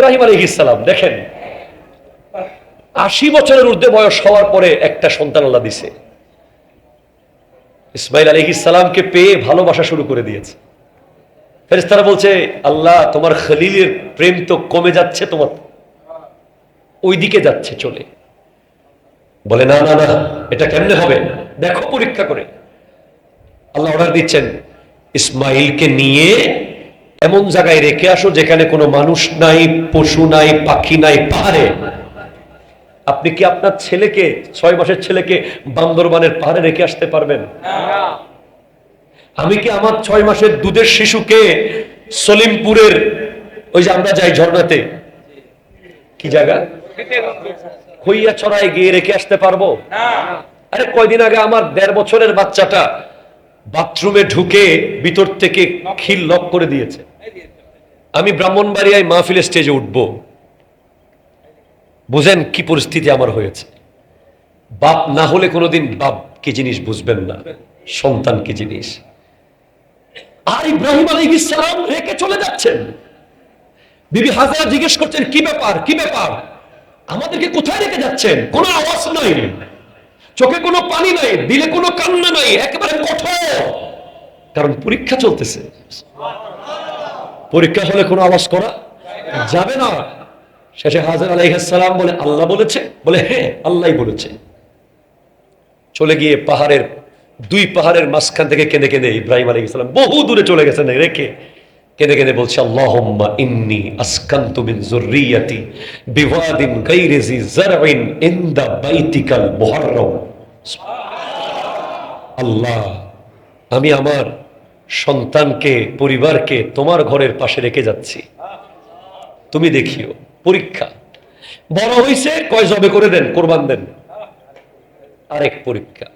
ইব্রাহিম আলাইহিস সালাম দেখেন 80 বছরের ঊর্ধ্বে বয়স হওয়ার পরে একটা সন্তান আল্লাহ দিছে। ইসমাইল আলাইহিস সালামকে পেয়ে ভালোবাসা শুরু করে দিয়েছে। ফেরেশতারা বলছে আল্লাহ তোমার খলিলের প্রেম তো কমে যাচ্ছে, তোমার ওইদিকে যাচ্ছে চলে। বলে না না না, এটা কেমনে হবে, দেখো পরীক্ষা করে। আল্লাহ অর্ডার দিচ্ছেন ইসমাইলকে নিয়ে এমন জায়গায় রেখে আসো যেখানে কোনো মানুষ নাই, পশু নাই, পাখি নাই, পাহাড়ে। আপনি কি আপনার ছেলেকে 6 মাসের ছেলেকে বান্দরবানের পাহাড়ে রেখে আসতে পারবেন? আমি কি আমার 6 মাসের দুধের শিশুকে সলিমপুরের ওই যে আমরা যাই ঝর্ণাতে, কি জায়গা, হইয়া ছড়ায় গিয়ে রেখে আসতে পারবো? আরে কয়দিন আগে আমার 1.5 বছরের বাচ্চাটা বাথরুমে ঢুকে ভিতর থেকে খিল লক করে দিয়েছে। আমি ব্রাহ্মণবাড়িয়ায় মাহফিল স্টেজে উঠবো, বুঝেন কি পরিস্থিতি আমার হয়েছে। বাপ না হলে কোনোদিন বাপ কি জিনিস বুঝবেন না, সন্তান কি জিনিস। আর ইব্রাহিম আলাইহিস সালাম রেখে চলে যাচ্ছেন। বিবি হাজারা জিজ্ঞেস করছেন কি ব্যাপার, কি ব্যাপার, আমাদেরকে কোথায় রেখে যাচ্ছেন? কোনো আওয়াজ নাই, চোখে কোনো পানি নাই, দিলে কোনো কান্না নাই, একেবারে কঠোর। কারণ পরীক্ষা চলতেছে। পরীক্ষা হলে কোনো আওয়াজ করা যাবে না। শেষে হাজার আলাইহিস সালাম বলে আল্লাহ বলেছে? বলে হ্যাঁ আল্লাহই বলেছে। চলে গিয়ে পাহাড়ের 2 পাহাড়ের মাঝখান থেকে কেঁদে কেঁদে ইব্রাহিম আলাইহিস সালাম বহু দূরে চলে গেছেন রেখে, কেঁদে কেঁদে বলছে আল্লাহুম্মা ইন্নী আসকানতু মিন যুররিয়াতি বিওয়াদিন গায়রি জি যারইন ইনদা বাইতিকাল মুহাররাম। আল্লাহ, আমি আমার সন্তানকে, পরিবারকে তোমার ঘরের পাশে রেখে যাচ্ছি, তুমি দেখিও। পরীক্ষা বড় হইছে, কয় জবে করে দেন, কোরবান দেন। আরেক পরীক্ষা,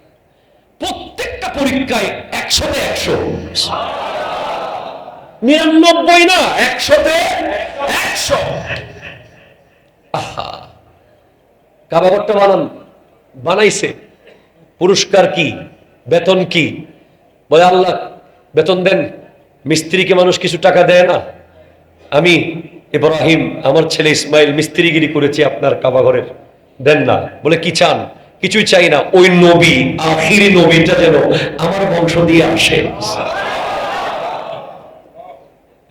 প্রত্যেকটা পরীক্ষায় 100-তে 100, 99 না, 100-তে 100। আহা, কাবা ঘরটা বানাইছে, পুরস্কার কি, বেতন কি? বলে আল্লাহ বেতন দেন, মিস্ত্রিকে মানুষ কিছু টাকা দেয় না। আমি ইব্রাহিম, আমার ছেলে ইসমাইল মিস্ত্রিগিরি করেছি আপনার কাবা ঘরের, দেন না। বলে কি চান? কিছুই চাই না, ওই নবী, আখিরি নবীটা যেন আমার বংশ দিয়ে আসে।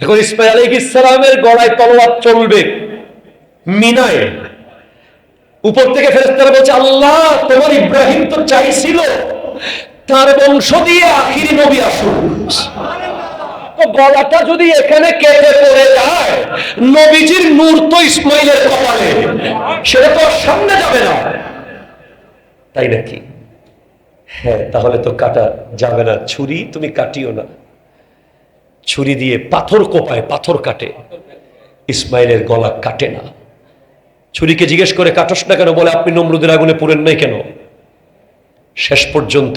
এখন ইসমাইল আলাইহিস সালামের গলায় তলোয়ার চলবে মিনায়। উপর থেকে ফেরেশতারা বলছে আল্লাহ তোমার ইব্রাহিম তো চাইছিল তার বংশ দিয়ে আখিরি নবী আসুক। গলাটা যদি এখানে কেটে পড়ে যায়, নবীজির নূর তো ইসমাইলের কপালে, সেটা তো সামনে যাবে না, তাই নাকি? হ্যাঁ, তাহলে তো কাটা যাবে না। ছুরি তুমি কাটিও না, ছুরি দিয়ে পাথর কোপায়, পাথর কাটে, ইসমাইলের গলা কাটে না। ছুরিকে জিজ্ঞেস করে কাটস না কেন? বলে আপনি নমরুদের আগুনে পুড়েন নাই কেন? শেষ পর্যন্ত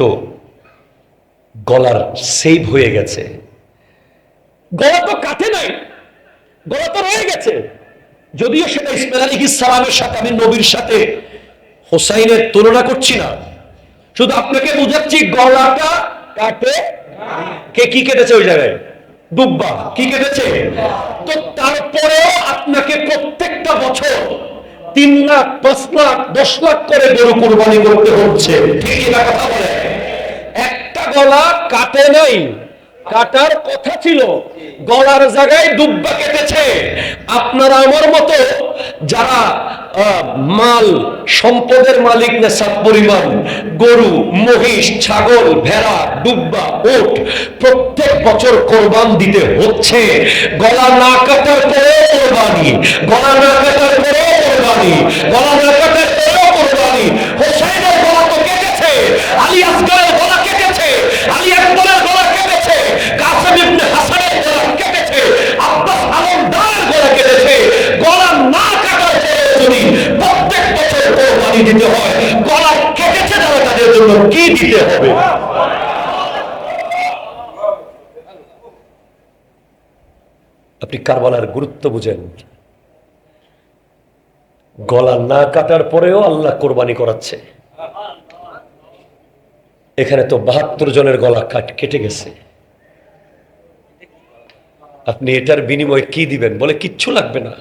গলার সেভ হয়ে গেছে, গলা তো কাটে নাই, গলা তো রয়ে গেছে। যদিও সেটা ইসমাইল আলাইহিস সালামের সাথে, আমি নবীর সাথে হোসাইনের তুলনা করছি না, শুধু আপনাকে বুঝাচ্ছি গলাটা কাটে। কে কি কেটেছে ওই জায়গায়? দুব্বা কি কেটেছে? তো তারপরেও আপনাকে প্রত্যেকটা বছর 3 লাখ, 5 লাখ, 10 লাখ করে গরু কুরবানি করতে হচ্ছে। ঠিক না কথা বলে? একটা গলা কাটে নাই, কাটার কথা ছিল, গলার জায়গায় দুব্বা কেটেছে। আপনারা আমার মতো যারা মাল সম্পদের মালিক নেশাব পরিমাণ গরু, মহিষ, ছাগল, ভেড়া, দুব্বা, উট প্রত্যেক বছর কোরবান দিতে হচ্ছে। গলা না কাটার পরেও কোরবানি, গলা না কাটার পরেও কোরবানি, গলা না কাটার পরেও কোরবানি। হোসেনের গলা তো কেটেছে, আলী আসগরের গলা কেটেছে, আলী আকবরের গলা কেটেছে, কাসেম ইবনে হাসানের গলা কেটেছে, আব্বাস আলমদারের গলা কেটেছে। গলা না কাটার পরে যদি প্রত্যেক বছর কোরবানি দিতে হয়, গলা কেটেছে যারা তাদের জন্য কি দিতে হবে? আপনি কারবালার গুরুত্ব বুঝেন। গলা না কাটার পরেও আল্লাহ কোরবানি করাচ্ছে। এখানে তো 72 জনের গলা কেটে গেছে। আপনি এটার বিনিময়ে কি দিবেন? বলে কিচ্ছু লাগবে না,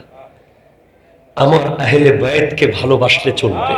আমার আহলে বায়াতকে ভালোবাসলে চলবে।